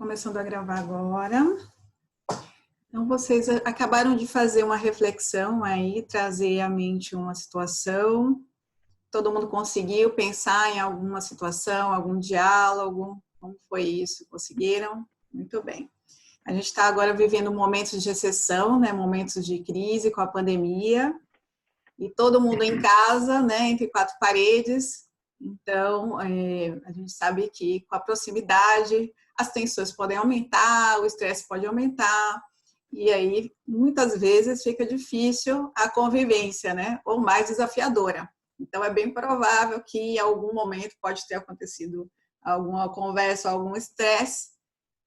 Começando a gravar agora. Então, vocês acabaram de fazer uma reflexão aí, trazer à mente uma situação. Todo mundo conseguiu pensar em alguma situação, algum diálogo? Como foi isso? Conseguiram? Muito bem. A gente está agora vivendo momentos de exceção, né? Momentos de crise com a pandemia. E todo mundo em casa, né? Entre quatro paredes. Então, a gente sabe que com a proximidade, as tensões podem aumentar, o estresse pode aumentar, e aí, muitas vezes, fica difícil a convivência, né? Ou mais desafiadora. Então, é bem provável que em algum momento pode ter acontecido alguma conversa, algum estresse,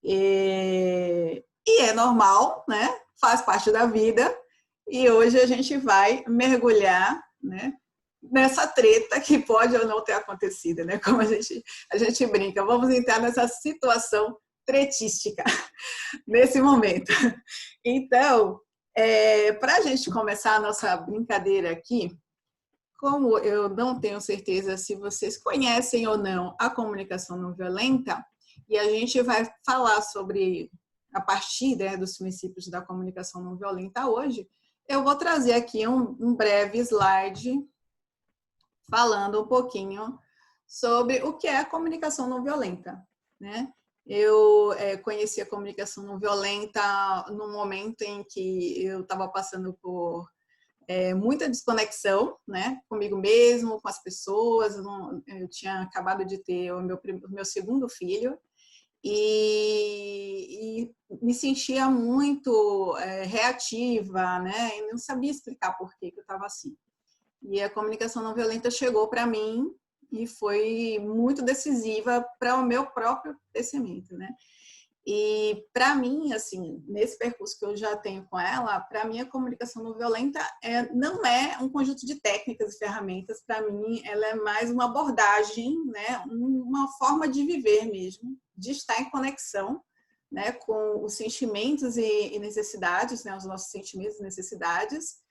e é normal, né? Faz parte da vida, e hoje a gente vai mergulhar, né? Nessa treta que pode ou não ter acontecido, né? Como a gente brinca, vamos entrar nessa situação tretística nesse momento. Então, para a gente começar a nossa brincadeira aqui, como eu não tenho certeza se vocês conhecem ou não a comunicação não violenta, e a gente vai falar sobre, a partir, né, dos princípios da comunicação não violenta hoje, eu vou trazer aqui um breve slide falando um pouquinho sobre o que é a comunicação não violenta, né? Eu conheci a comunicação não violenta no momento em que eu estava passando por muita desconexão, né? Comigo mesmo, com as pessoas. Eu tinha acabado de ter o meu segundo filho e me sentia muito reativa, né? E não sabia explicar por que eu estava assim. E a comunicação não violenta chegou para mim e foi muito decisiva para o meu próprio crescimento, né? E para mim, assim, nesse percurso que eu já tenho com ela, para mim a comunicação não violenta não é um conjunto de técnicas e ferramentas. Para mim, ela é mais uma abordagem, né? Uma forma de viver mesmo, de estar em conexão, né? Com os sentimentos e necessidades, né? Os nossos sentimentos e necessidades,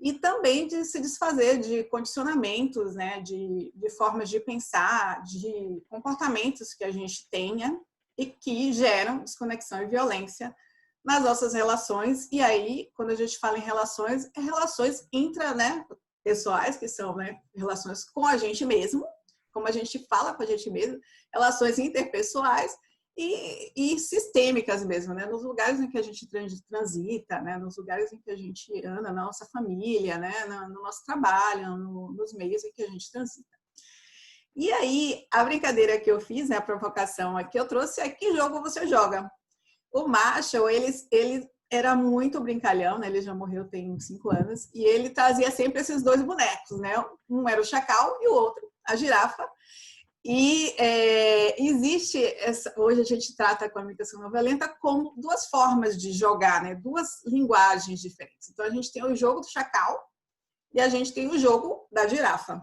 e também de se desfazer de condicionamentos, né, de formas de pensar, de comportamentos que a gente tenha e que geram desconexão e violência nas nossas relações. E aí, quando a gente fala em relações, é relações né, pessoais, que são, né, relações com a gente mesmo, como a gente fala com a gente mesmo, relações interpessoais, e sistêmicas mesmo, né? Nos lugares em que a gente transita, né? Nos lugares em que a gente anda, na nossa família, né? No nosso trabalho, nos meios em que a gente transita. E aí, a brincadeira que eu fiz, né? A provocação que eu trouxe é: que jogo você joga? O Marshall, ele era muito brincalhão, né? Ele já morreu tem 5 anos, e ele trazia sempre esses dois bonecos, né? Um era o chacal e o outro a girafa. E existe, hoje a gente trata a comunicação não violenta como duas formas de jogar, né? Duas linguagens diferentes. Então, a gente tem o jogo do chacal e a gente tem o jogo da girafa.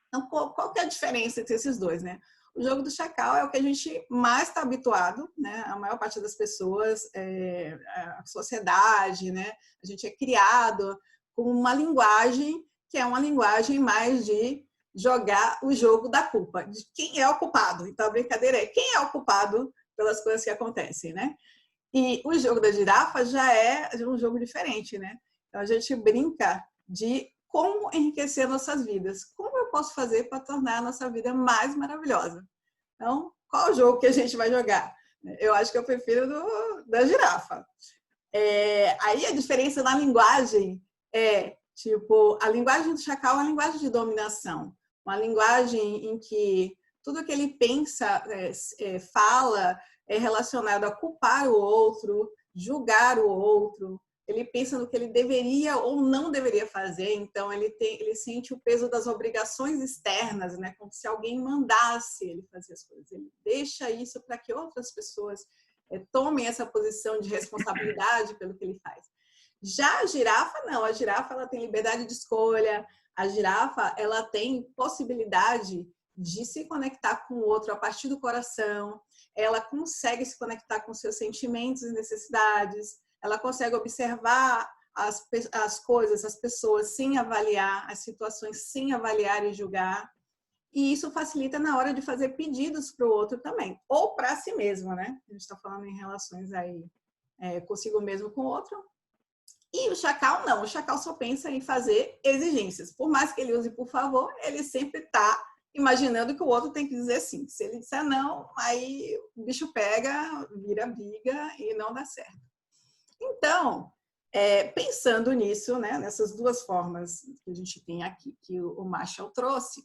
Então, qual que é a diferença entre esses dois, né? O jogo do chacal é o que a gente mais está habituado, né? A maior parte das pessoas, a sociedade, né? A gente é criado com uma linguagem que é uma linguagem mais de jogar o jogo da culpa, de quem é o culpado. Então, a brincadeira é: quem é o culpado pelas coisas que acontecem, né? E o jogo da girafa já é um jogo diferente, né? Então, a gente brinca de como enriquecer nossas vidas. Como eu posso fazer para tornar a nossa vida mais maravilhosa? Então, qual o jogo que a gente vai jogar? Eu acho que eu prefiro da girafa. Aí a diferença na linguagem é, tipo, a linguagem do chacal é uma linguagem de dominação. Uma linguagem em que tudo que ele pensa, fala, é relacionado a culpar o outro, julgar o outro. Ele pensa no que ele deveria ou não deveria fazer. Então, ele sente o peso das obrigações externas, né? Como se alguém mandasse ele fazer as coisas. Ele deixa isso para que outras pessoas tomem essa posição de responsabilidade pelo que ele faz. Já a girafa, não. A girafa, ela tem liberdade de escolha. A girafa, ela tem possibilidade de se conectar com o outro a partir do coração. Ela consegue se conectar com seus sentimentos e necessidades. Ela consegue observar as coisas, as pessoas, sem avaliar, as situações sem avaliar e julgar. E isso facilita na hora de fazer pedidos para o outro também, ou para si mesmo, né? A gente está falando em relações aí consigo mesmo com o outro. E o chacal não, o chacal só pensa em fazer exigências. Por mais que ele use por favor, ele sempre está imaginando que o outro tem que dizer sim. Se ele disser não, aí o bicho pega, vira briga e não dá certo. Então, pensando nisso, né, nessas duas formas que a gente tem aqui, que o Marshall trouxe,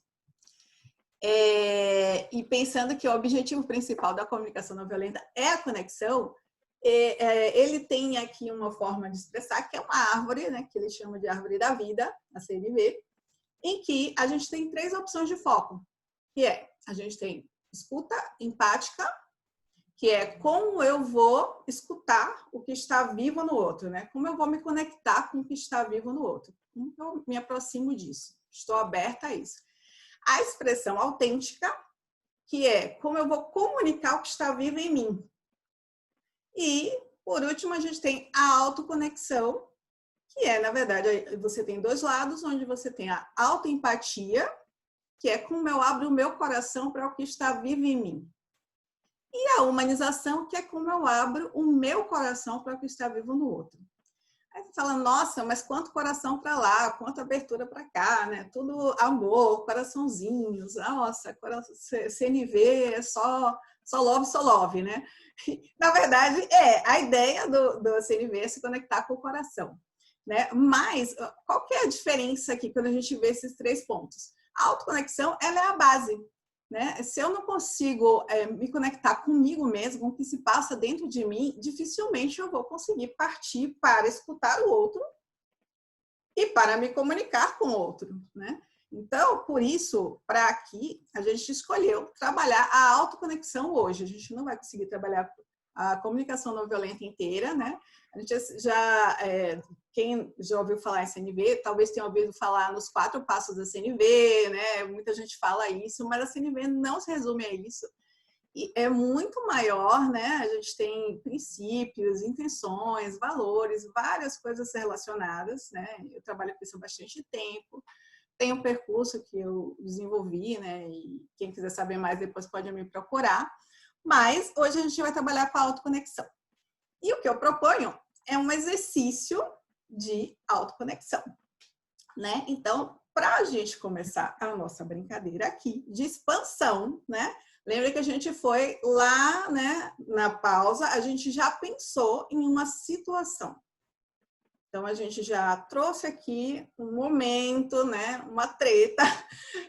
e pensando que o objetivo principal da comunicação não violenta é a conexão, ele tem aqui uma forma de expressar que é uma árvore, né, que ele chama de árvore da vida, a CNV, em que a gente tem 3 opções de foco, que a gente tem escuta empática, que é como eu vou escutar o que está vivo no outro, né? Como eu vou me conectar com o que está vivo no outro. Como eu me aproximo disso? Estou aberta a isso. A expressão autêntica, que é como eu vou comunicar o que está vivo em mim. E, por último, a gente tem a autoconexão, que na verdade, você tem 2 lados, onde você tem a autoempatia, que é como eu abro o meu coração para o que está vivo em mim. E a humanização, que é como eu abro o meu coração para o que está vivo no outro. Aí você fala, nossa, mas quanto coração para lá, quanta abertura para cá, né? Tudo amor, coraçãozinhos, nossa, CNV é só love, né? Na verdade, a ideia do CNV é se conectar com o coração, né? Mas qual que é a diferença aqui quando a gente vê esses 3 pontos? A autoconexão, ela é a base, né? Se eu não consigo me conectar comigo mesmo, com o que se passa dentro de mim, dificilmente eu vou conseguir partir para escutar o outro e para me comunicar com o outro, né? Então, por isso, para aqui, a gente escolheu trabalhar a autoconexão hoje. A gente não vai conseguir trabalhar a comunicação não violenta inteira, né? A gente quem já ouviu falar em CNV, talvez tenha ouvido falar nos 4 passos da CNV, né? Muita gente fala isso, mas a CNV não se resume a isso. E é muito maior, né? A gente tem princípios, intenções, valores, várias coisas relacionadas, né? Eu trabalho com isso há bastante tempo. Tem um percurso que eu desenvolvi, né? E quem quiser saber mais depois pode me procurar. Mas hoje a gente vai trabalhar com a autoconexão. E o que eu proponho é um exercício de autoconexão, né? Então, para a gente começar a nossa brincadeira aqui de expansão, né? Lembra que a gente foi lá, né? Na pausa, a gente já pensou em uma situação. Então, a gente já trouxe aqui um momento, né? Uma treta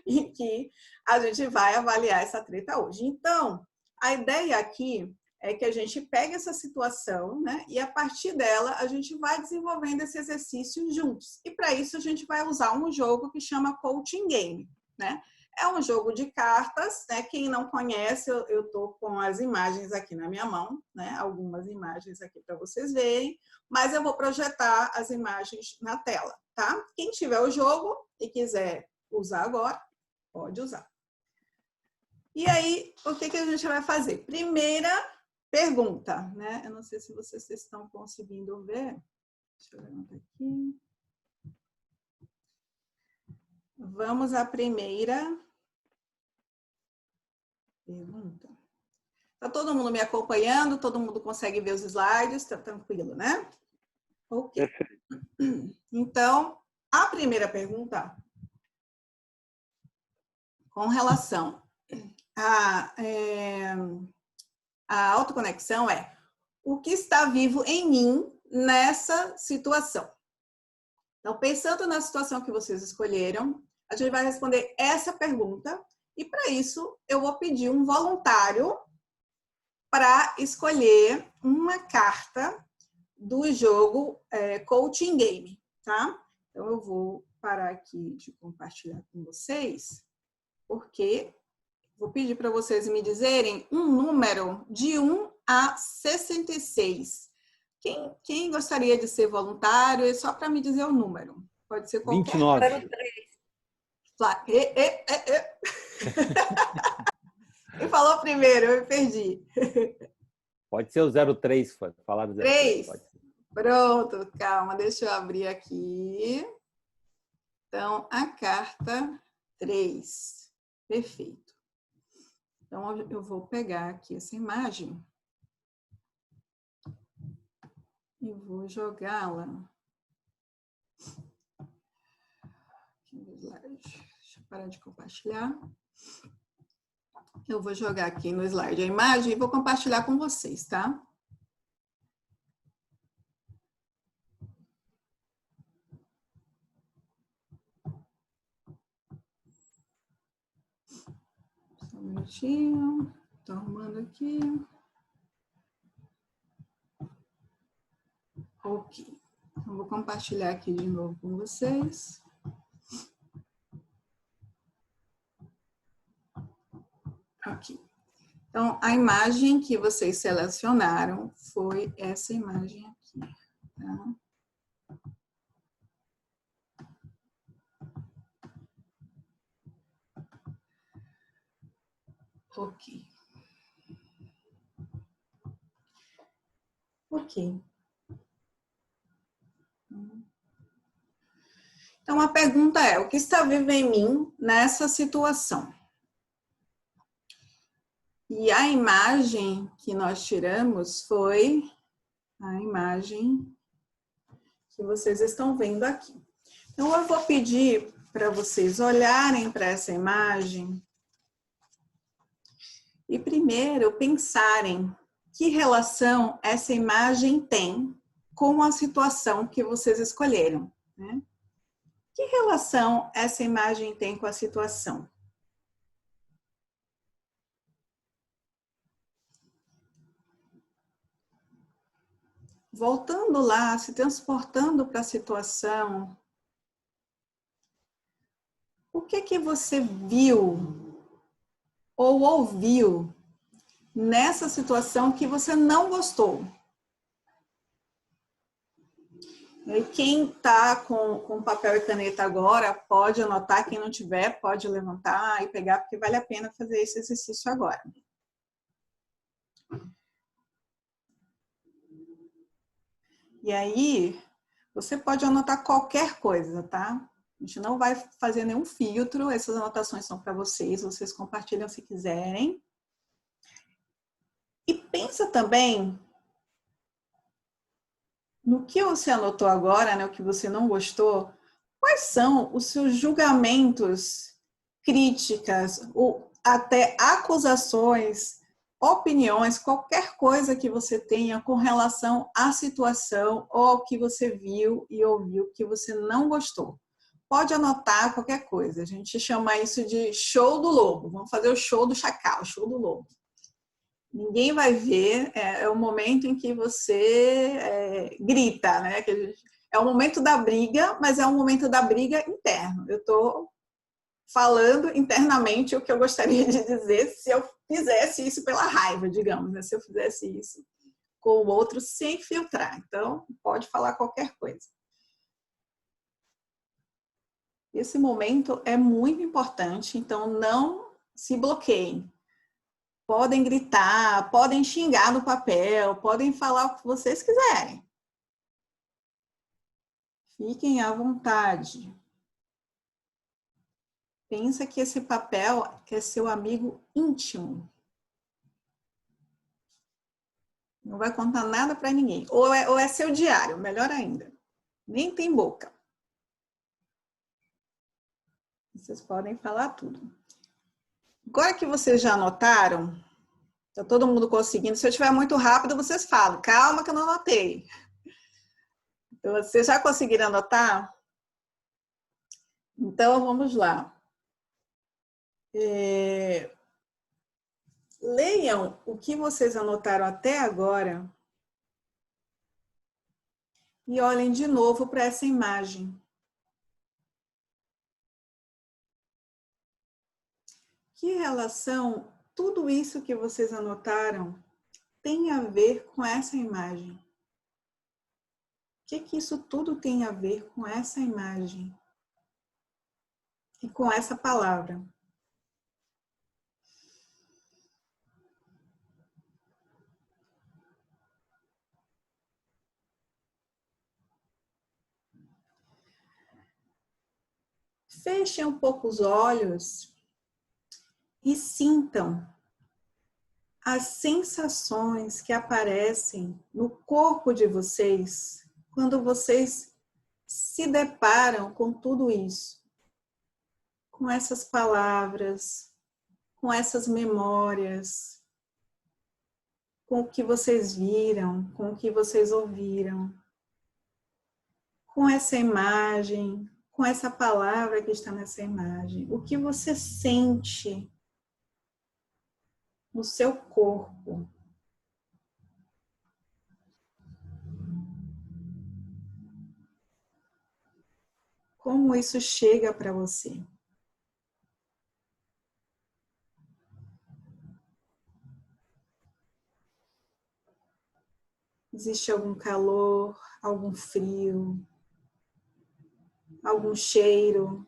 em que a gente vai avaliar essa treta hoje. Então, a ideia aqui é que a gente pegue essa situação, né? E a partir dela a gente vai desenvolvendo esse exercício juntos. E para isso a gente vai usar um jogo que chama Coaching Game, né? É um jogo de cartas, né? Quem não conhece, eu estou com as imagens aqui na minha mão, né? Algumas imagens aqui para vocês verem, mas eu vou projetar as imagens na tela, tá? Quem tiver o jogo e quiser usar agora, pode usar. E aí, o que a gente vai fazer? Primeira pergunta, né? Eu não sei se vocês estão conseguindo ver. Deixa eu levantar aqui. Vamos à primeira pergunta. Tá todo mundo me acompanhando? Todo mundo consegue ver os slides? Tá tranquilo, né? Ok. Então, a primeira pergunta, com relação a autoconexão é: o que está vivo em mim nessa situação? Então, pensando na situação que vocês escolheram, a gente vai responder essa pergunta e, para isso, eu vou pedir um voluntário para escolher uma carta do jogo Coaching Game, tá? Então, eu vou parar aqui de compartilhar com vocês, porque vou pedir para vocês me dizerem um número de 1 a 66. Quem gostaria de ser voluntário? É só para me dizer o número. Pode ser qualquer. 29. Quem falou primeiro? Eu me perdi. Pode ser o 03, falar do 03. 3. Pronto, calma, deixa eu abrir aqui. Então, a carta 3. Perfeito. Então, eu vou pegar aqui essa imagem e vou jogá-la aqui no slide. Deixa eu parar de compartilhar. Eu vou jogar aqui no slide a imagem e vou compartilhar com vocês, tá? Só um minutinho. Estou arrumando aqui. Ok. Então, vou compartilhar aqui de novo com vocês. Ok. Então, a imagem que vocês selecionaram foi essa imagem aqui, tá? Ok. Ok. Então, a pergunta é, o que está vivo em mim nessa situação? E a imagem que nós tiramos foi a imagem que vocês estão vendo aqui. Então, eu vou pedir para vocês olharem para essa imagem e primeiro pensarem que relação essa imagem tem com a situação que vocês escolheram, né? Que relação essa imagem tem com a situação? Voltando lá, se transportando para a situação, o que você viu ou ouviu nessa situação que você não gostou? E quem está com papel e caneta agora, pode anotar, quem não tiver, pode levantar e pegar, porque vale a pena fazer esse exercício agora. E aí, você pode anotar qualquer coisa, tá? A gente não vai fazer nenhum filtro, essas anotações são para vocês compartilham se quiserem. E pensa também no que você anotou agora, né, o que você não gostou, quais são os seus julgamentos, críticas, ou até acusações, opiniões, qualquer coisa que você tenha com relação à situação ou ao que você viu e ouviu que você não gostou. Pode anotar qualquer coisa. A gente chama isso de show do lobo. Vamos fazer o show do chacal, o show do lobo. Ninguém vai ver, é o momento em que você grita, né? É o momento da briga, mas é um momento da briga interno. Eu estou falando internamente o que eu gostaria de dizer se eu fizesse isso pela raiva, digamos, né? Se eu fizesse isso com o outro sem filtrar. Então, pode falar qualquer coisa. Esse momento é muito importante, então não se bloqueiem. Podem gritar, podem xingar no papel, podem falar o que vocês quiserem. Fiquem à vontade. Pensa que esse papel é seu amigo íntimo. Não vai contar nada para ninguém. Ou é seu diário, melhor ainda. Nem tem boca. Vocês podem falar tudo. Agora que vocês já anotaram, está todo mundo conseguindo. Se eu estiver muito rápido, vocês falam. Calma que eu não anotei. Então, vocês já conseguiram anotar? Então, vamos lá. Leiam o que vocês anotaram até agora e olhem de novo para essa imagem. Que relação tudo isso que vocês anotaram tem a ver com essa imagem? O que isso tudo tem a ver com essa imagem? E com essa palavra? Fechem um pouco os olhos e sintam as sensações que aparecem no corpo de vocês quando vocês se deparam com tudo isso, com essas palavras, com essas memórias, com o que vocês viram, com o que vocês ouviram, com essa imagem, com essa palavra que está nessa imagem. O que você sente no seu corpo? Como isso chega para você? Existe algum calor, algum frio, algum cheiro?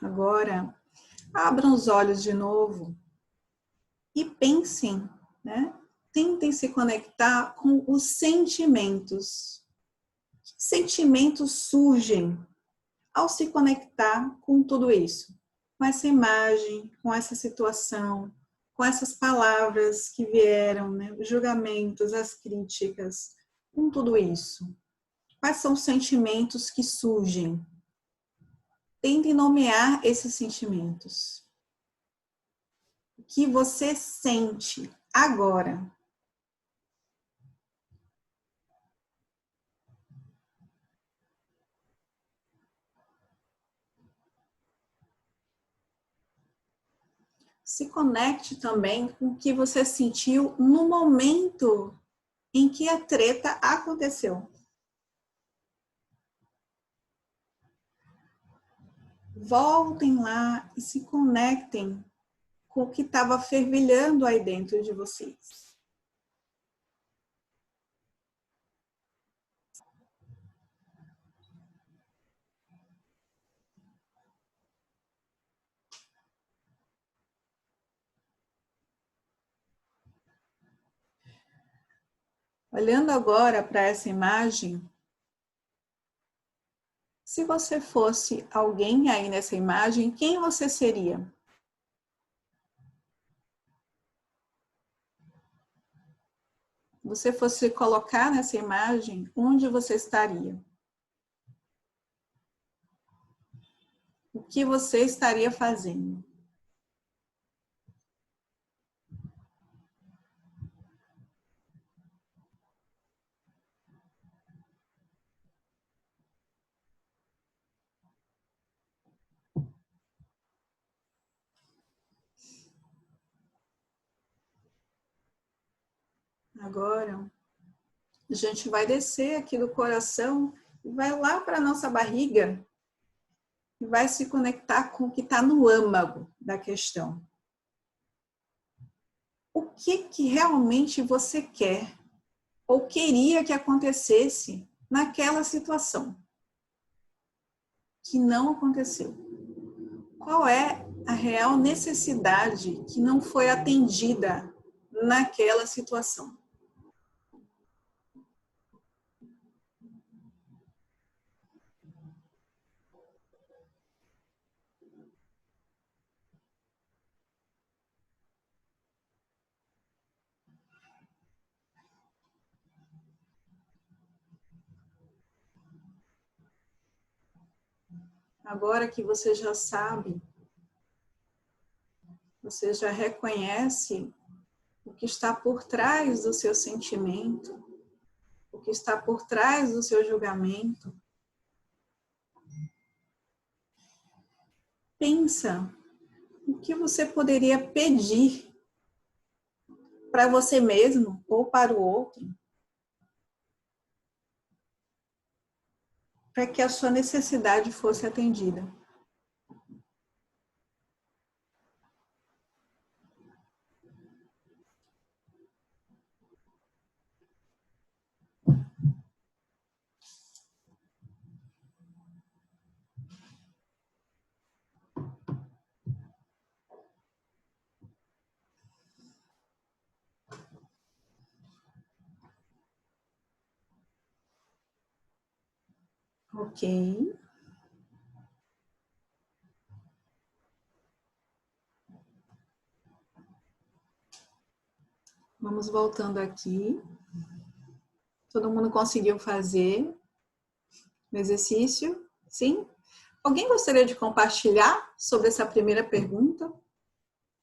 Agora, abram os olhos de novo e pensem, né? Tentem se conectar com os sentimentos. Que sentimentos surgem ao se conectar com tudo isso? Com essa imagem, com essa situação, com essas palavras que vieram, né? Os julgamentos, as críticas, com tudo isso. Quais são os sentimentos que surgem? Tentem nomear esses sentimentos. O que você sente agora? Se conecte também com o que você sentiu no momento em que a treta aconteceu. Voltem lá e se conectem com o que estava fervilhando aí dentro de vocês. Olhando agora para essa imagem, se você fosse alguém aí nessa imagem, quem você seria? Você fosse colocar nessa imagem, onde você estaria? O que você estaria fazendo? Agora, a gente vai descer aqui do coração e vai lá para a nossa barriga e vai se conectar com o que está no âmago da questão. O que realmente você quer ou queria que acontecesse naquela situação que não aconteceu? Qual é a real necessidade que não foi atendida naquela situação? Agora que você já sabe, você já reconhece o que está por trás do seu sentimento, o que está por trás do seu julgamento. Pensa o que você poderia pedir para você mesmo ou para o outro, para que a sua necessidade fosse atendida. Ok. Vamos voltando aqui. Todo mundo conseguiu fazer o exercício? Sim? Alguém gostaria de compartilhar sobre essa primeira pergunta?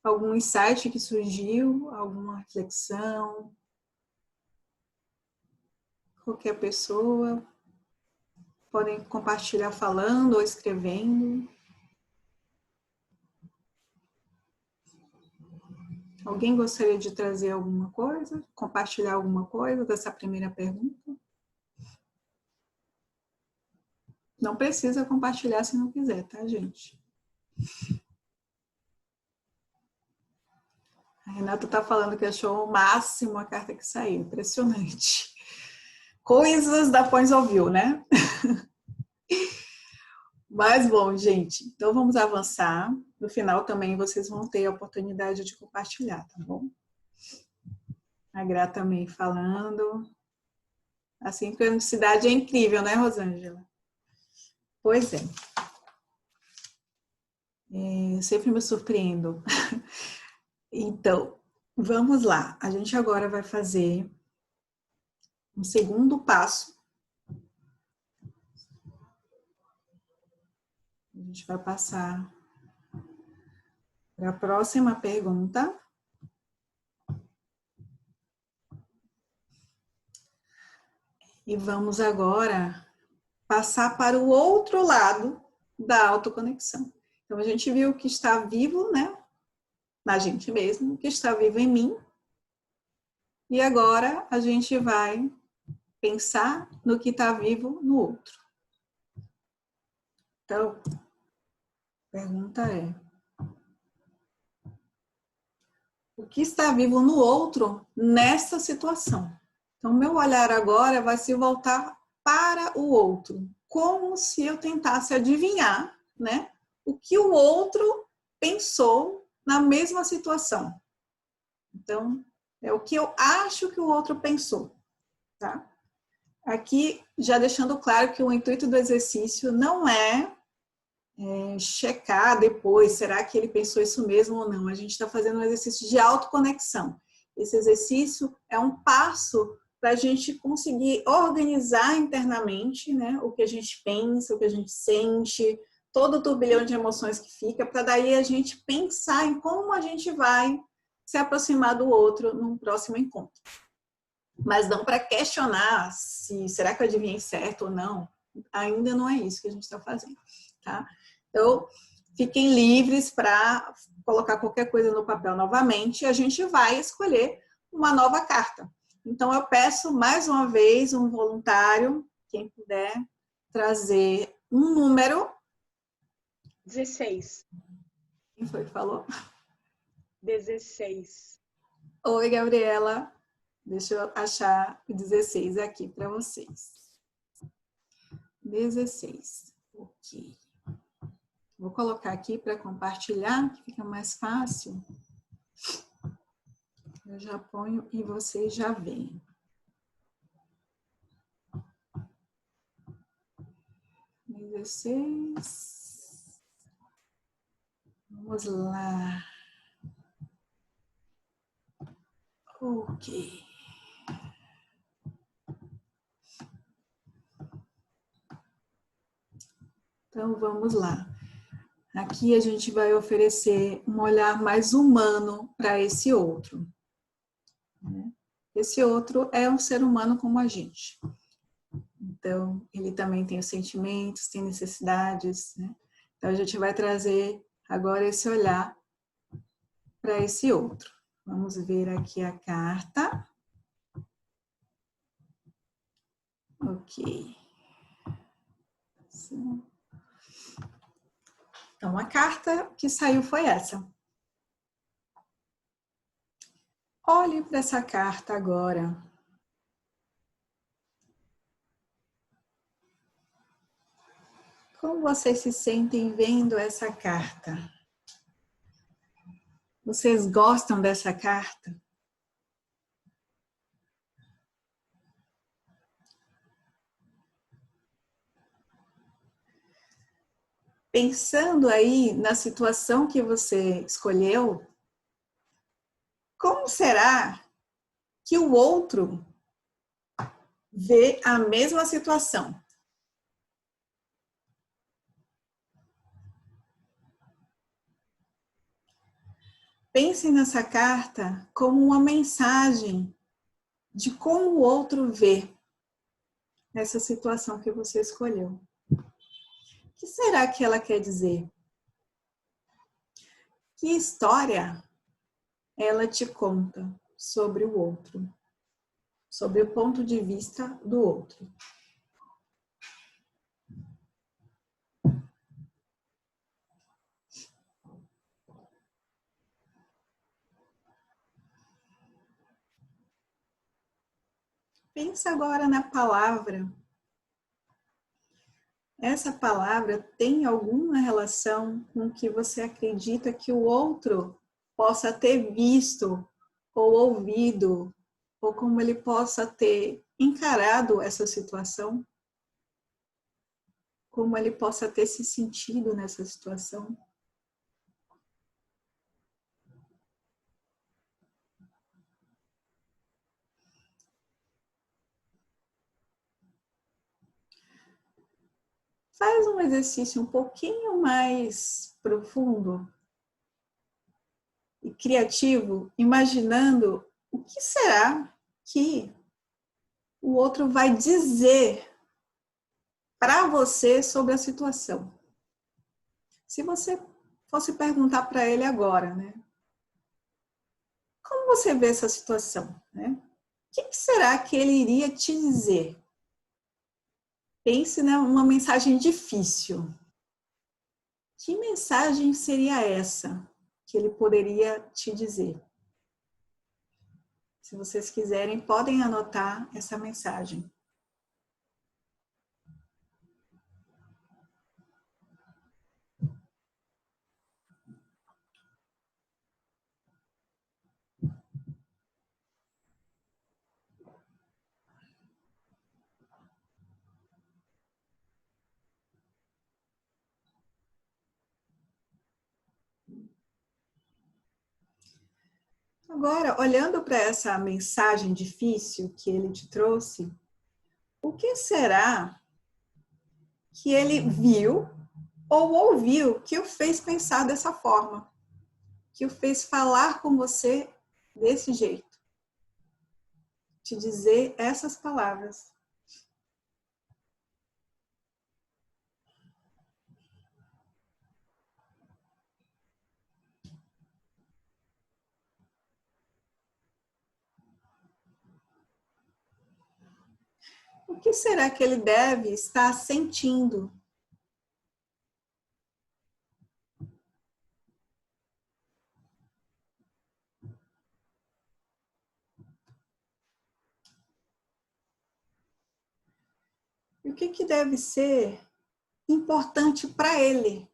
Algum insight que surgiu? Alguma reflexão? Qualquer pessoa? Podem compartilhar falando ou escrevendo. Alguém gostaria de trazer alguma coisa? Compartilhar alguma coisa dessa primeira pergunta? Não precisa compartilhar se não quiser, tá, gente? A Renata tá falando que achou o máximo a carta que saiu. Impressionante. Coisas da Pões Ouviu, né? Mas bom, gente. Então vamos avançar. No final também vocês vão ter a oportunidade de compartilhar, tá bom? A Gra também falando. A sincronicidade é incrível, né, Rosângela? Pois é. Eu sempre me surpreendo. Então, vamos lá. A gente agora vai fazer um segundo passo. A gente vai passar para a próxima pergunta. E vamos agora passar para o outro lado da autoconexão. Então, a gente viu que está vivo, né? Na gente mesmo, que está vivo em mim. E agora a gente vai pensar no que está vivo no outro. Então, a pergunta é: o que está vivo no outro nessa situação? Então, meu olhar agora vai se voltar para o outro, como se eu tentasse adivinhar, né, o que o outro pensou na mesma situação. Então, é o que eu acho que o outro pensou, tá? Aqui, já deixando claro que o intuito do exercício não é checar depois, será que ele pensou isso mesmo ou não? A gente está fazendo um exercício de autoconexão. Esse exercício é um passo para a gente conseguir organizar internamente, né, o que a gente pensa, o que a gente sente, todo o turbilhão de emoções que fica, para daí a gente pensar em como a gente vai se aproximar do outro num próximo encontro. Mas não para questionar se será que eu adivinhei certo ou não. Ainda não é isso que a gente está fazendo, tá? Então, fiquem livres para colocar qualquer coisa no papel novamente e a gente vai escolher uma nova carta. Então, eu peço mais uma vez um voluntário, quem puder, trazer um número. 16. Quem foi que falou? 16. Oi, Gabriela. Deixa eu achar o 16 aqui para vocês. 16. Ok. Vou colocar aqui para compartilhar, que fica mais fácil. Eu já ponho e vocês já veem. 16. Vamos lá. Ok. Então, vamos lá. Aqui a gente vai oferecer um olhar mais humano para esse outro. Esse outro é um ser humano como a gente. Então, ele também tem os sentimentos, tem necessidades, né? Então, a gente vai trazer agora esse olhar para esse outro. Vamos ver aqui a carta. Ok. Então, a carta que saiu foi essa. Olhe para essa carta agora. Como vocês se sentem vendo essa carta? Vocês gostam dessa carta? Pensando aí na situação que você escolheu, como será que o outro vê a mesma situação? Pense nessa carta como uma mensagem de como o outro vê essa situação que você escolheu. O que será que ela quer dizer? Que história ela te conta sobre o outro, sobre o ponto de vista do outro? Pensa agora na palavra. Essa palavra tem alguma relação com o que você acredita que o outro possa ter visto ou ouvido, ou como ele possa ter encarado essa situação? Como ele possa ter se sentido nessa situação? Faz um exercício um pouquinho mais profundo e criativo, imaginando o que será que o outro vai dizer para você sobre a situação. Se você fosse perguntar para ele agora, né? Como você vê essa situação, né? O que será que ele iria te dizer? Pense numa mensagem difícil. Que mensagem seria essa que ele poderia te dizer? Se vocês quiserem, podem anotar essa mensagem. Agora, olhando para essa mensagem difícil que ele te trouxe, o que será que ele viu ou ouviu que o fez pensar dessa forma? Que o fez falar com você desse jeito? Te dizer essas palavras. O que será que ele deve estar sentindo? E o que deve ser importante para ele?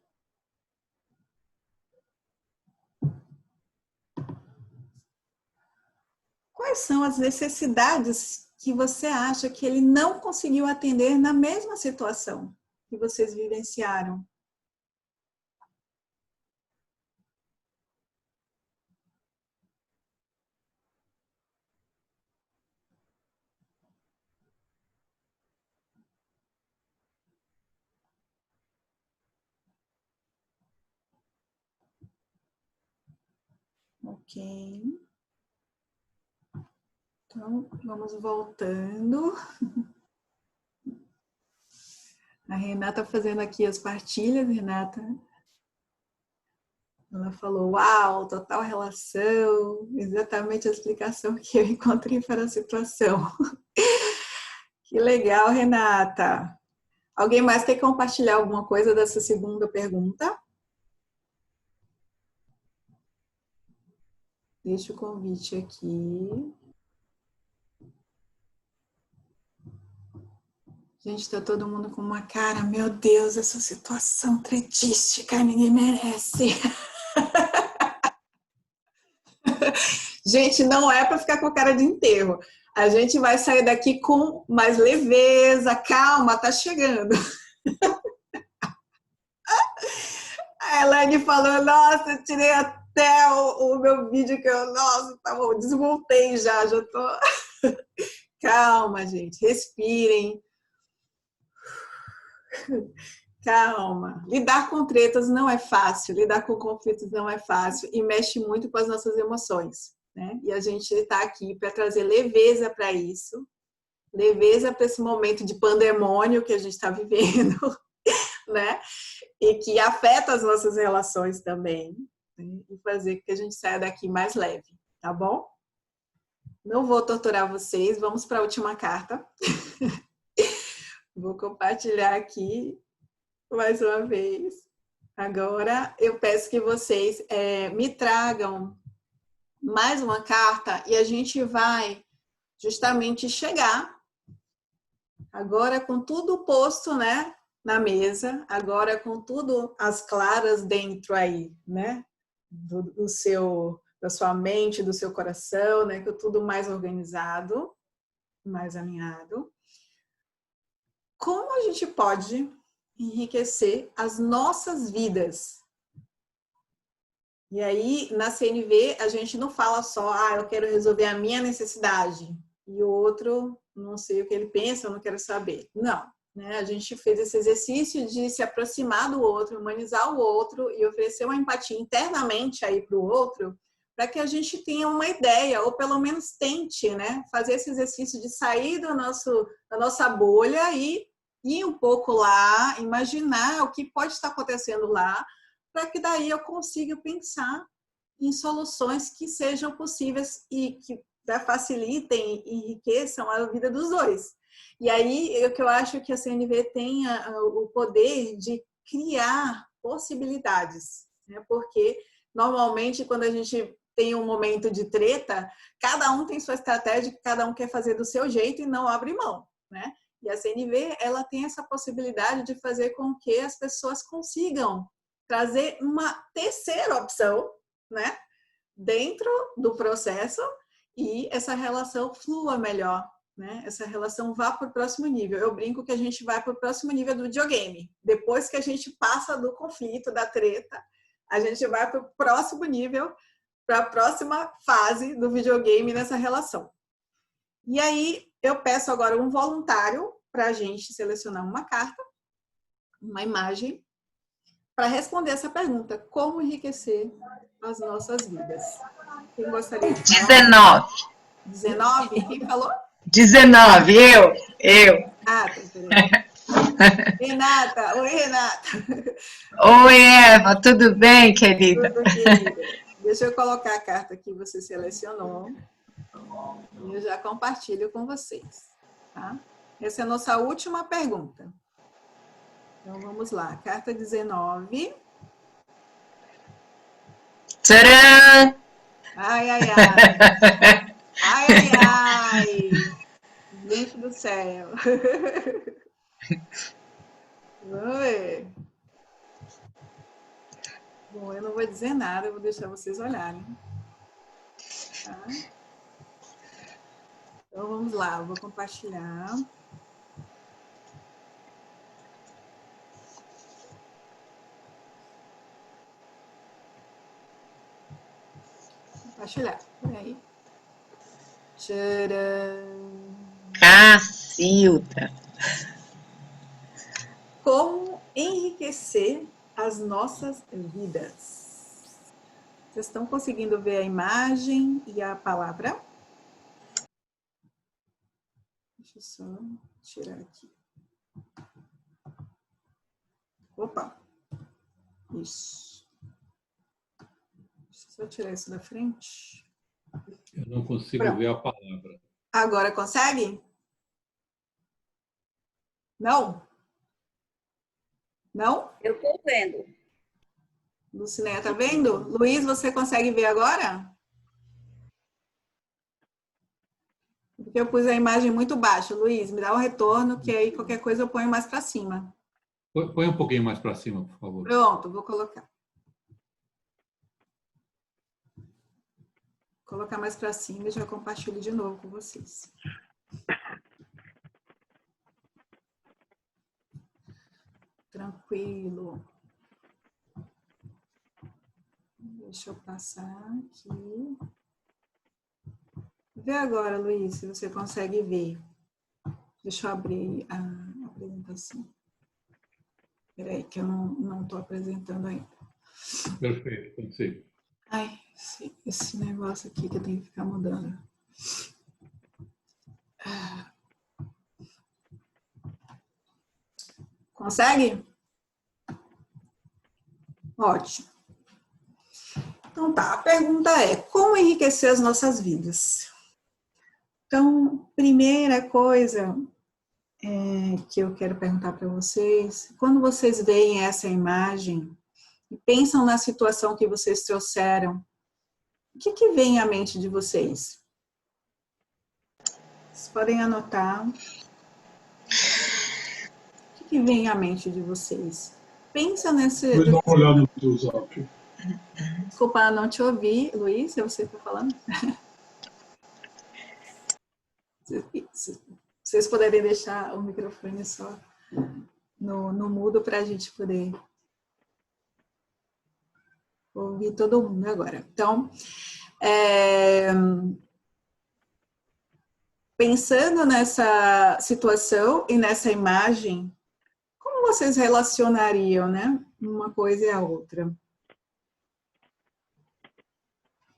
Quais são as necessidades que você acha que ele não conseguiu atender na mesma situação que vocês vivenciaram? Ok. Então, vamos voltando. A Renata fazendo aqui as partilhas, Renata. Ela falou, uau, total relação, exatamente a explicação que eu encontrei para a situação. Que legal, Renata. Alguém mais quer compartilhar alguma coisa dessa segunda pergunta? Deixa o convite aqui. Gente, tá todo mundo com uma cara, meu Deus, essa situação tretística, ninguém merece. Gente, não é para ficar com a cara de enterro. A gente vai sair daqui com mais leveza, calma, tá chegando. A Elaine falou, nossa, eu tirei até o meu vídeo que eu, nossa, tá bom, desmontei já tô... Calma, gente, respirem. Calma. Lidar com tretas não é fácil, lidar com conflitos não é fácil e mexe muito com as nossas emoções, né? E a gente está aqui para trazer leveza para isso, leveza para esse momento de pandemônio que a gente está vivendo, né? E que afeta as nossas relações também, né? E fazer com que a gente saia daqui mais leve, tá bom? Não vou torturar vocês, vamos para a última carta. Vou compartilhar aqui mais uma vez. Agora eu peço que vocês me tragam mais uma carta e a gente vai justamente chegar agora com tudo posto, né, na mesa, agora com tudo as claras dentro aí, né, da sua mente, do seu coração, né, com tudo mais organizado, mais alinhado. Como a gente pode enriquecer as nossas vidas? E aí, na CNV, a gente não fala só, eu quero resolver a minha necessidade, e o outro, não sei o que ele pensa, eu não quero saber. Não, né? A gente fez esse exercício de se aproximar do outro, humanizar o outro e oferecer uma empatia internamente aí para o outro, para que a gente tenha uma ideia, ou pelo menos tente, né? Fazer esse exercício de sair da nossa bolha e ir um pouco lá, imaginar o que pode estar acontecendo lá, para que daí eu consiga pensar em soluções que sejam possíveis e que facilitem e enriqueçam a vida dos dois. E aí, o que eu acho que a CNV tem o poder de criar possibilidades, né? Porque normalmente quando a gente tem um momento de treta, cada um tem sua estratégia, cada um quer fazer do seu jeito e não abre mão, né? E a CNV, ela tem essa possibilidade de fazer com que as pessoas consigam trazer uma terceira opção, né, dentro do processo e essa relação flua melhor, né? Essa relação vá para o próximo nível. Eu brinco que a gente vai para o próximo nível do videogame. Depois que a gente passa do conflito, da treta, a gente vai para o próximo nível, para a próxima fase do videogame nessa relação. E aí eu peço agora um voluntário para a gente selecionar uma carta, uma imagem, para responder essa pergunta: como enriquecer as nossas vidas? Quem gostaria de falar? 19. 19? Quem falou? 19, eu. Ah, tá, peraí. Renata, oi Renata. Oi, Eva, tudo bem, querida? Tudo, querida. Deixa eu colocar a carta que você selecionou e eu já compartilho com vocês, tá? Essa é a nossa última pergunta. Então vamos lá, carta 19. Tcharam! Ai, ai, ai. Ai, ai, ai. Gente do céu. Vamos ver. Bom, eu não vou dizer nada, eu vou deixar vocês olharem. Tá? Então vamos lá, eu vou compartilhar. Compartilhar. Peraí. Tcharam! Cacilda. Como enriquecer as nossas vidas? Vocês estão conseguindo ver a imagem e a palavra? Deixa eu só tirar aqui. Opa! Isso. Deixa eu só tirar isso da frente. Eu não consigo Pronto. ver a palavra. Agora consegue? Não? Não? Eu estou vendo. Lucinéia, tá vendo? Luiz, você consegue ver agora? Porque eu pus a imagem muito baixa. Luiz, me dá um retorno, que aí qualquer coisa eu ponho mais para cima. Põe um pouquinho mais para cima, por favor. Pronto, vou colocar. Vou colocar mais para cima e já compartilho de novo com vocês. Tranquilo. Deixa eu passar aqui. Vê agora, Luiz, se você consegue ver. Deixa eu abrir a apresentação. Espera aí, que eu não estou apresentando ainda. Perfeito, consigo. Ai, esse negócio aqui que eu tenho que ficar mudando. Consegue? Ótimo. Então tá, a pergunta é: como enriquecer as nossas vidas? Então, primeira coisa que eu quero perguntar para vocês, quando vocês veem essa imagem e pensam na situação que vocês trouxeram, o que vem à mente de vocês? Vocês podem anotar. O que vem à mente de vocês? Pensa nesse... Vou dar uma olhada no teu zap. Desculpa, não te ouvi, Luiz, é você que está falando? Vocês poderem deixar o microfone só no mudo para a gente poder ouvir todo mundo agora. Então, pensando nessa situação e nessa imagem, como vocês relacionariam, né, uma coisa e a outra?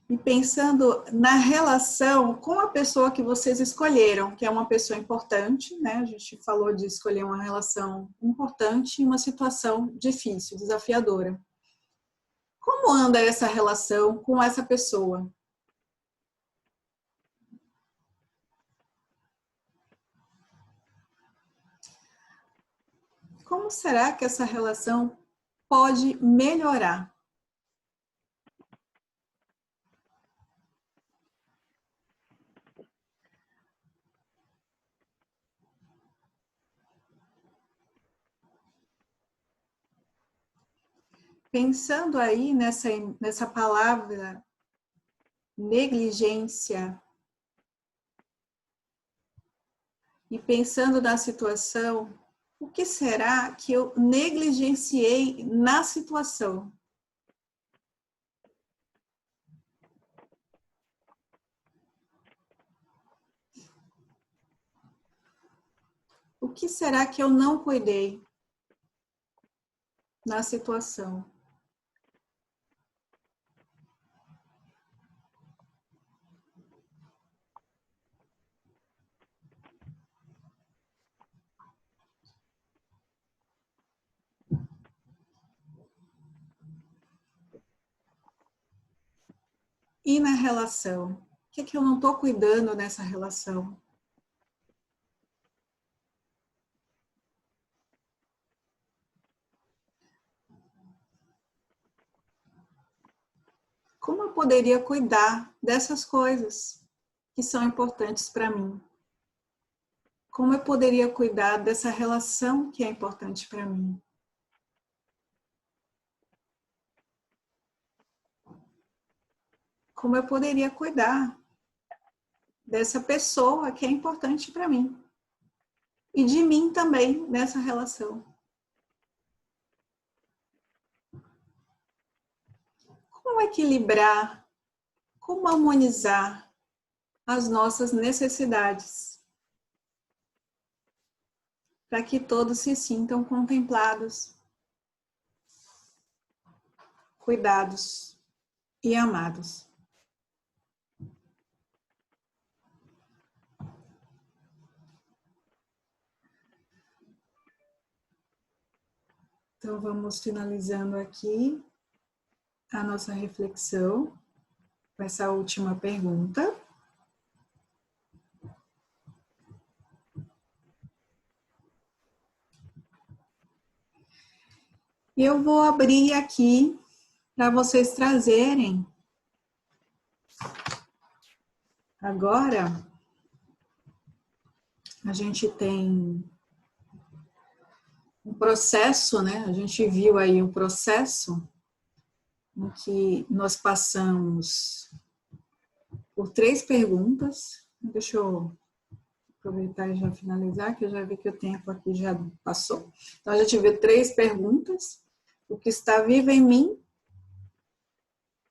E pensando na relação com a pessoa que vocês escolheram, que é uma pessoa importante, né? A gente falou de escolher uma relação importante em uma situação difícil, desafiadora. Como anda essa relação com essa pessoa? Como será que essa relação pode melhorar? Pensando aí nessa palavra negligência e pensando na situação, o que será que eu negligenciei na situação? O que será que eu não cuidei na situação? E na relação? O que eu não estou cuidando nessa relação? Como eu poderia cuidar dessas coisas que são importantes para mim? Como eu poderia cuidar dessa relação que é importante para mim? Como eu poderia cuidar dessa pessoa que é importante para mim? E de mim também nessa relação. Como equilibrar, como harmonizar as nossas necessidades para que todos se sintam contemplados, cuidados e amados. Então, vamos finalizando aqui a nossa reflexão com essa última pergunta. E eu vou abrir aqui para vocês trazerem agora. A gente tem um processo, né? A gente viu aí o processo em que nós passamos por 3 perguntas. Deixa eu aproveitar e já finalizar, que eu já vi que o tempo aqui já passou. Então, a gente viu 3 perguntas. O que está vivo em mim,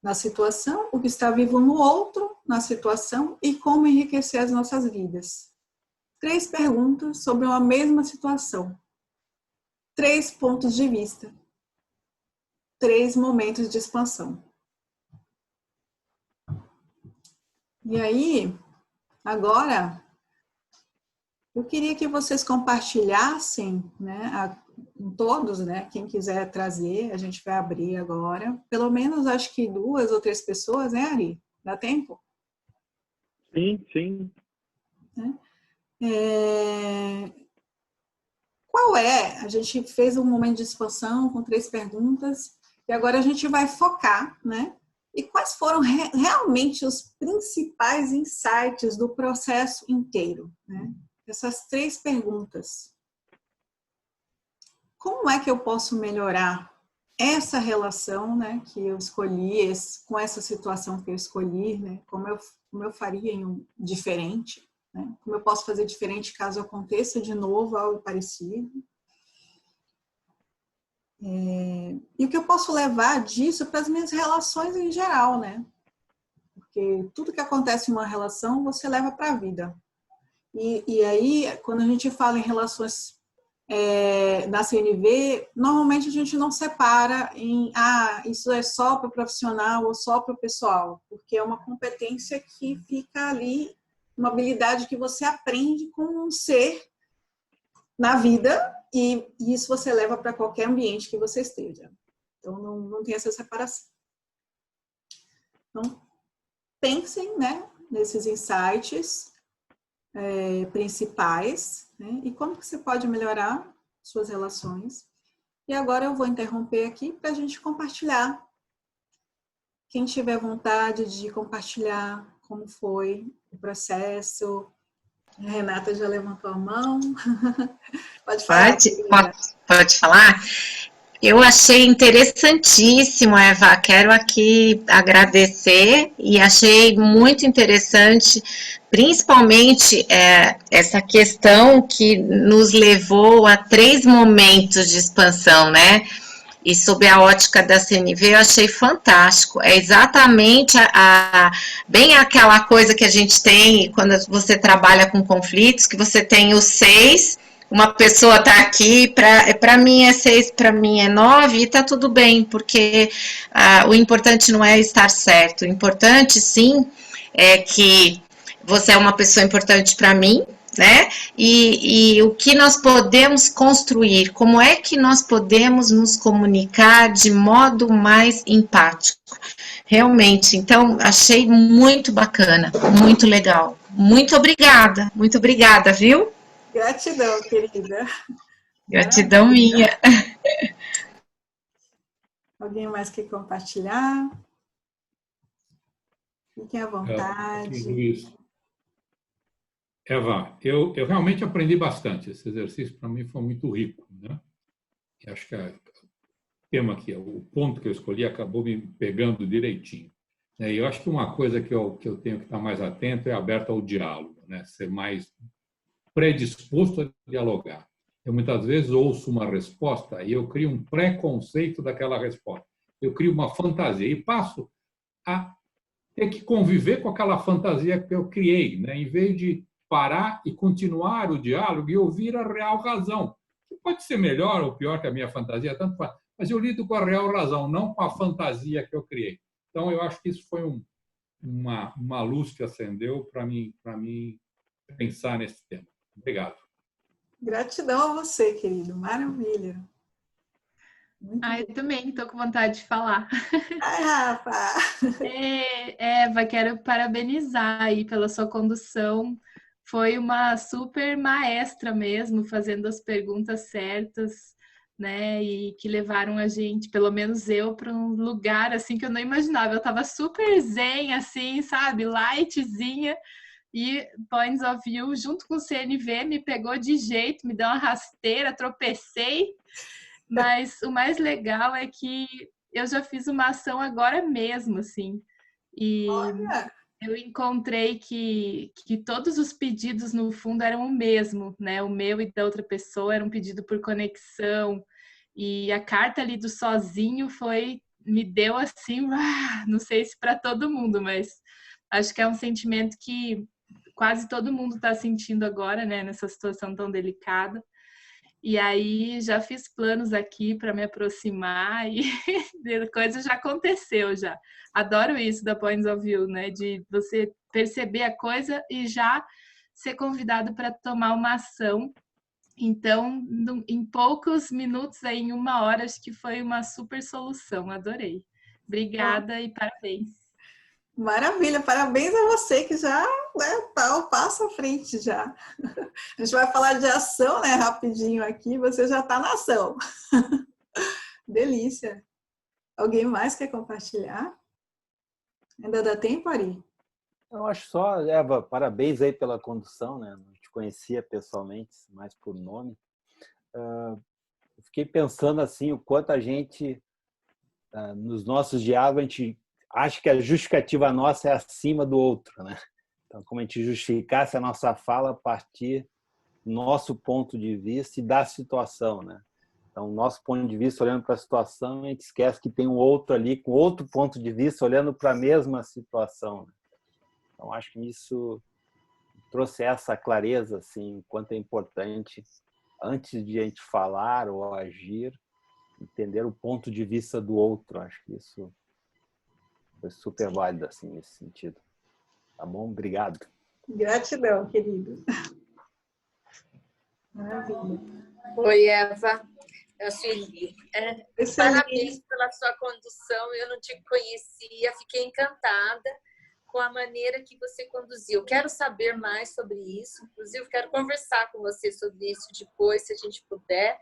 na situação, o que está vivo no outro, na situação, e como enriquecer as nossas vidas. 3 perguntas sobre uma mesma situação. 3 pontos de vista. 3 momentos de expansão. E aí, agora, eu queria que vocês compartilhassem, né, com todos, né, quem quiser trazer, a gente vai abrir agora, pelo menos acho que 2 ou 3 pessoas, né, Ari? Dá tempo? Sim, sim. Qual é? A gente fez um momento de expansão com 3 perguntas, e agora a gente vai focar, né? E quais foram realmente os principais insights do processo inteiro, né? Essas 3 perguntas. Como é que eu posso melhorar essa relação, né, que eu escolhi, com essa situação que eu escolhi, né? Como eu faria em um diferente, né? Como eu posso fazer diferente caso aconteça de novo algo parecido. E o que eu posso levar disso para as minhas relações em geral, né? Porque tudo que acontece em uma relação, você leva para a vida. E aí, quando a gente fala em relações na CNV, normalmente a gente não separa em, isso é só para o profissional ou só para o pessoal, porque é uma competência que fica ali, uma habilidade que você aprende com um ser na vida, e isso você leva para qualquer ambiente que você esteja. Então, não tem essa separação. Então, pensem, né, nesses insights principais, né, e como que você pode melhorar suas relações. E agora eu vou interromper aqui para a gente compartilhar. Quem tiver vontade de compartilhar como foi o processo. A Renata já levantou a mão. Pode falar. Pode falar? Eu achei interessantíssimo, Eva. Quero aqui agradecer e achei muito interessante, principalmente essa questão que nos levou a 3 momentos de expansão, né? E sob a ótica da CNV, eu achei fantástico. É exatamente bem aquela coisa que a gente tem quando você trabalha com conflitos, que você tem os 6, uma pessoa está aqui, para mim é 6, para mim é 9, e está tudo bem, porque o importante não é estar certo. O importante, sim, é que você é uma pessoa importante para mim, né? E o que nós podemos construir, como é que nós podemos nos comunicar de modo mais empático. Realmente, então, achei muito bacana, muito legal. Muito obrigada, viu? Gratidão, querida. Gratidão minha. Alguém mais quer compartilhar? Fiquem à vontade. Luiz. Eva, eu realmente aprendi bastante. Esse exercício, para mim, foi muito rico, né? E acho que o tema aqui, o ponto que eu escolhi, acabou me pegando direitinho. E eu acho que uma coisa que eu tenho que estar mais atento é aberto ao diálogo, né? Ser mais predisposto a dialogar. Eu muitas vezes ouço uma resposta e eu crio um preconceito daquela resposta. Eu crio uma fantasia e passo a ter que conviver com aquela fantasia que eu criei, né? Em vez de parar e continuar o diálogo e ouvir a real razão. Que pode ser melhor ou pior que a minha fantasia, tanto faz, mas eu lido com a real razão, não com a fantasia que eu criei. Então, eu acho que isso foi uma luz que acendeu para mim pensar nesse tema. Obrigado. Gratidão a você, querido. Maravilha. Eu também estou com vontade de falar. Ai, Rafa! Eva, quero parabenizar aí pela sua condução. Foi uma super maestra mesmo, fazendo as perguntas certas, né? E que levaram a gente, pelo menos eu, para um lugar assim que eu não imaginava. Eu estava super zen, assim, sabe? Lightzinha. E Points of View, junto com o CNV, me pegou de jeito, me deu uma rasteira, tropecei. Mas o mais legal é que eu já fiz uma ação agora mesmo, assim. E Olha. Eu encontrei que todos os pedidos, no fundo, eram o mesmo, né? O meu e da outra pessoa era um pedido por conexão. E a carta ali do sozinho foi me deu assim, não sei se para todo mundo, mas acho que é um sentimento que quase todo mundo está sentindo agora, né, nessa situação tão delicada. E aí já fiz planos aqui para me aproximar e a coisa já aconteceu já. Adoro isso da Points of View, né, de você perceber a coisa e já ser convidado para tomar uma ação. Então, em poucos minutos, aí, em 1 hora, acho que foi uma super solução. Adorei. Obrigada e parabéns. Maravilha, parabéns a você que já tá o passo à frente já. A gente vai falar de ação, né, rapidinho aqui, você já está na ação. Delícia. Alguém mais quer compartilhar? Ainda dá tempo, Ari? Eu acho só, Eva, parabéns aí pela condução, né? Não te conhecia pessoalmente, mais por nome. Fiquei pensando assim, o quanto a gente, nos nossos diálogos, a gente acha que a justificativa nossa é acima do outro, né? Então, como a gente justificasse a nossa fala a partir do nosso ponto de vista e da situação, né? Então, nosso ponto de vista olhando para a situação, a gente esquece que tem um outro ali com outro ponto de vista olhando para a mesma situação, né? Então, acho que isso trouxe essa clareza, assim, quanto é importante, antes de a gente falar ou agir, entender o ponto de vista do outro. Acho que isso foi super válido, assim, nesse sentido. Tá bom? Obrigado. Gratidão, querido. Maravilha. Oi, Eva. Eu sou Eli. Parabéns pela sua condução. Eu não te conhecia, fiquei encantada com a maneira que você conduziu. Quero saber mais sobre isso. Inclusive, quero conversar com você sobre isso depois, se a gente puder.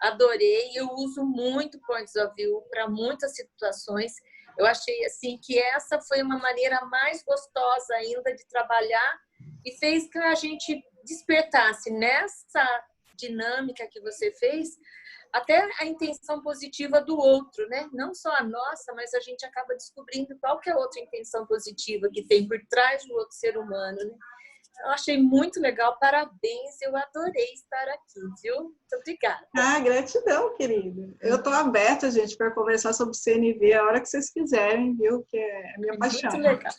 Adorei. Eu uso muito Points of View para muitas situações. Eu achei assim que essa foi uma maneira mais gostosa ainda de trabalhar e fez que a gente despertasse nessa dinâmica que você fez até a intenção positiva do outro, né? Não só a nossa, mas a gente acaba descobrindo qual que é a outra intenção positiva que tem por trás do outro ser humano, né? Eu achei muito legal, parabéns, eu adorei estar aqui, viu? Muito obrigada. Gratidão, querida. Eu estou aberta, gente, para conversar sobre CNV a hora que vocês quiserem, viu? Que é a minha paixão. Muito legal.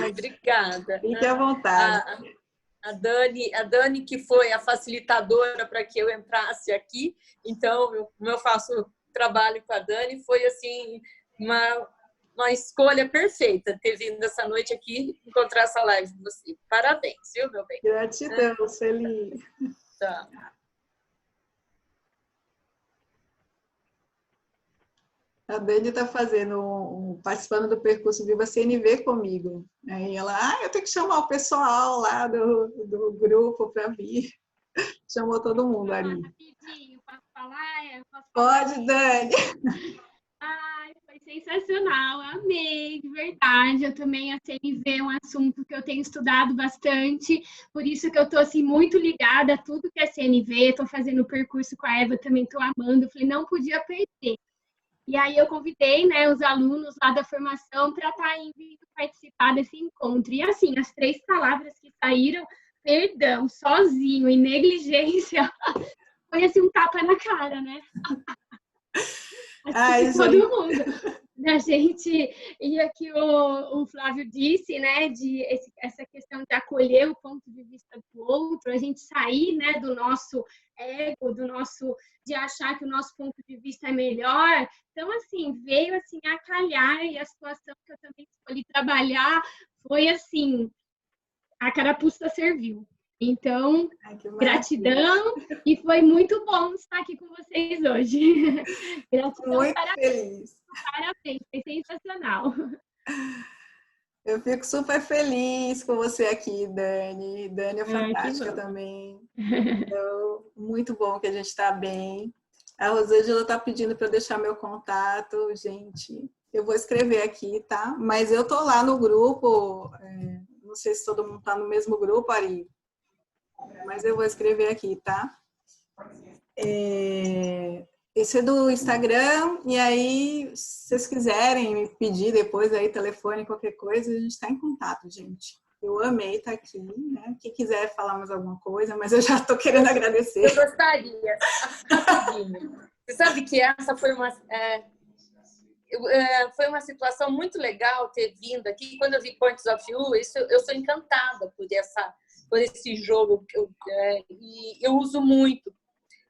Obrigada. Fique à vontade. A Dani, que foi a facilitadora para que eu entrasse aqui, então, como eu faço trabalho com a Dani, foi assim uma escolha perfeita ter vindo essa noite aqui encontrar essa live com você. Parabéns, viu, meu bem? Gratidão, Celi. Tá. A Dani está participando do percurso Viva CNV comigo. Aí ela, eu tenho que chamar o pessoal lá do grupo para vir. Chamou todo mundo, Ari. Rapidinho, posso falar? Pode, Dani. Ai, foi sensacional, amei, de verdade. Eu também, a CNV é um assunto que eu tenho estudado bastante, por isso que eu tô assim, muito ligada a tudo que é CNV, estou fazendo o percurso com a Eva, também estou amando, eu falei, não podia perder. E aí eu convidei, né, os alunos lá da formação para estarem vindo participar desse encontro. E assim, as 3 palavras que saíram, perdão, sozinho e negligência, foi assim um tapa na cara, né? Todo mundo. A gente, e aqui o Flávio disse, né, essa questão de acolher o ponto de vista do outro, a gente sair, né, do nosso ego, de achar que o nosso ponto de vista é melhor. Então, assim, veio assim a calhar, e a situação que eu também escolhi trabalhar foi assim, a carapuça serviu. Então, gratidão, e foi muito bom estar aqui com vocês hoje. Gratidão, muito parabéns. Feliz. Parabéns, foi sensacional. Eu fico super feliz com você aqui, Dani. Dani é fantástica também. Então, muito bom que a gente está bem. A Rosângela está pedindo para eu deixar meu contato. Gente, eu vou escrever aqui, tá? Mas eu tô lá no grupo. Não sei se todo mundo está no mesmo grupo, Ari. Mas eu vou escrever aqui, tá? Esse é do Instagram, e aí, se vocês quiserem me pedir depois aí, telefone, qualquer coisa, a gente está em contato, gente. Eu amei estar aqui, né? Quem quiser falar mais alguma coisa, mas eu já estou querendo agradecer. Eu gostaria, rapidinho. Você sabe que essa foi uma... foi uma situação muito legal ter vindo aqui. Quando eu vi Points of View, eu sou encantada por esse jogo e eu uso muito.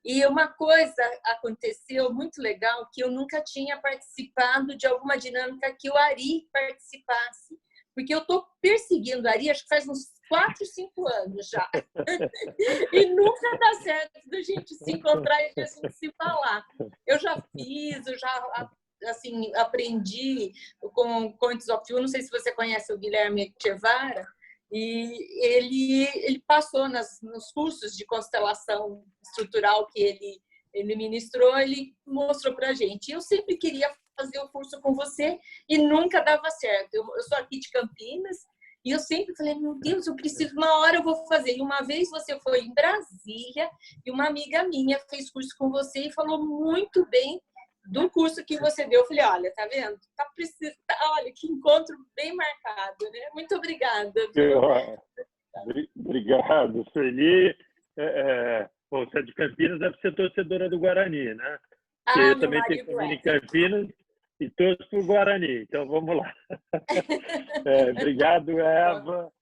E uma coisa aconteceu muito legal, que eu nunca tinha participado de alguma dinâmica que o Ari participasse. Porque eu estou perseguindo o Ari, acho que faz uns 4, 5 anos já. E nunca dá certo da gente se encontrar e a gente se falar. Eu já fiz, eu já assim, aprendi com Points of View, não sei se você conhece o Guilherme Chevara, e ele passou nos cursos de constelação estrutural que ele ministrou, ele mostrou para a gente. Eu sempre queria fazer o curso com você e nunca dava certo. Eu sou aqui de Campinas e eu sempre falei, meu Deus, eu preciso, uma hora eu vou fazer. E uma vez você foi em Brasília e uma amiga minha fez curso com você e falou muito bem do curso que você deu. Eu falei, olha, tá vendo? Olha, que encontro bem marcado, né? Muito obrigada. Obrigado, Sueli. Você é de Campinas, deve ser torcedora do Guarani, né? Eu também tenho família em Campinas e torço para o Guarani. Então, vamos lá. Obrigado, Eva.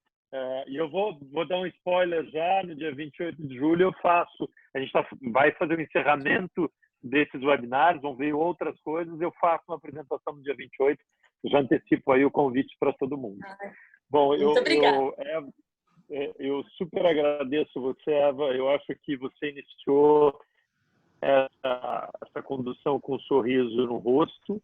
E eu vou dar um spoiler já. No dia 28 de julho a gente vai fazer o encerramento desses webinários, vão ver outras coisas. Eu faço uma apresentação no dia 28. Já antecipo aí o convite para todo mundo. Bom, eu super agradeço você, Eva. Eu acho que você iniciou essa condução com um sorriso no rosto.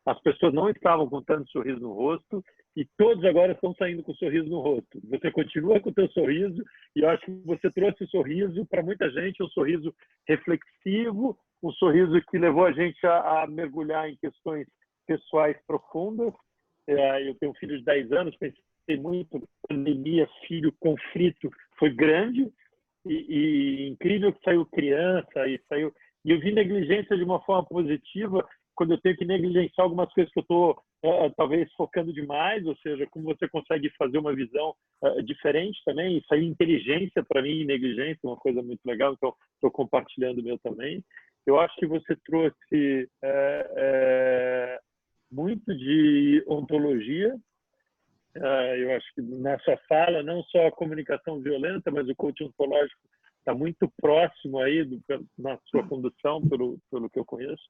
As pessoas não estavam com tanto sorriso no rosto e todos agora estão saindo com um sorriso no rosto. Você continua com o teu sorriso e eu acho que você trouxe o sorriso para muita gente, um sorriso reflexivo, um sorriso que levou a gente a mergulhar em questões pessoais profundas. Eu tenho um filho de 10 anos, pensei muito, pandemia, filho, conflito, foi grande e incrível que saiu criança e eu vi negligência de uma forma positiva quando eu tenho que negligenciar algumas coisas que eu estou talvez focando demais, ou seja, como você consegue fazer uma visão diferente também, e saiu inteligência para mim e negligência, uma coisa muito legal, então estou compartilhando o meu também. Eu acho que você trouxe muito de ontologia. Eu acho que na sua fala, não só a comunicação violenta, mas o coaching ontológico está muito próximo aí na sua condução, pelo que eu conheço.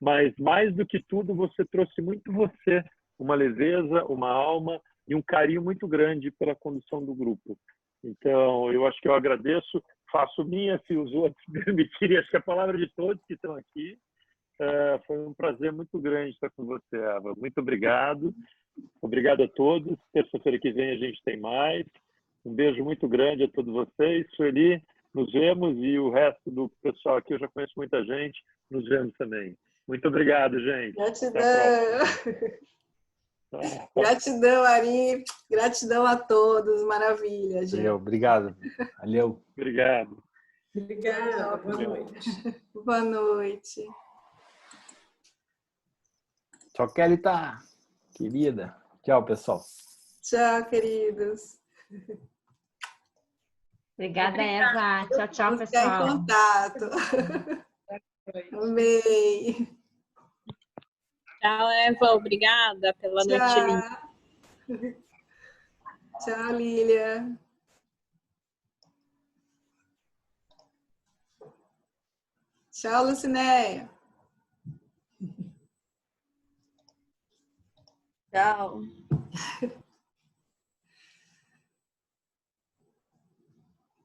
Mas, mais do que tudo, você trouxe muito você, uma leveza, uma alma e um carinho muito grande pela condução do grupo. Então, eu acho que eu agradeço, faço minha, se os outros me permitirem, acho que a palavra de todos que estão aqui. Foi um prazer muito grande estar com você, Eva. Muito obrigado. Obrigado a todos. Terça-feira que vem a gente tem mais. Um beijo muito grande a todos vocês. Sueli, nos vemos e o resto do pessoal aqui, eu já conheço muita gente. Nos vemos também. Muito obrigado, gente. Gratidão. Gratidão, Ari. Gratidão a todos. Maravilha, gente. Obrigado. Valeu. Obrigado. Obrigada. Boa noite. Boa noite. Tchau, Kelita. Querida. Tchau, pessoal. Tchau, queridos. Obrigada, Eva. Tchau, tchau, Vamos ficar pessoal. em contato. Amei. Tchau, Eva. Obrigada pela noite linda. Tchau, Lília. Tchau, Lucinéia. Tchau.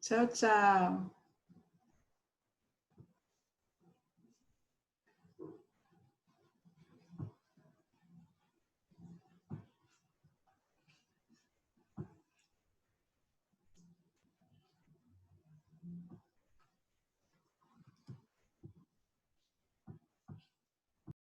Tchau, tchau.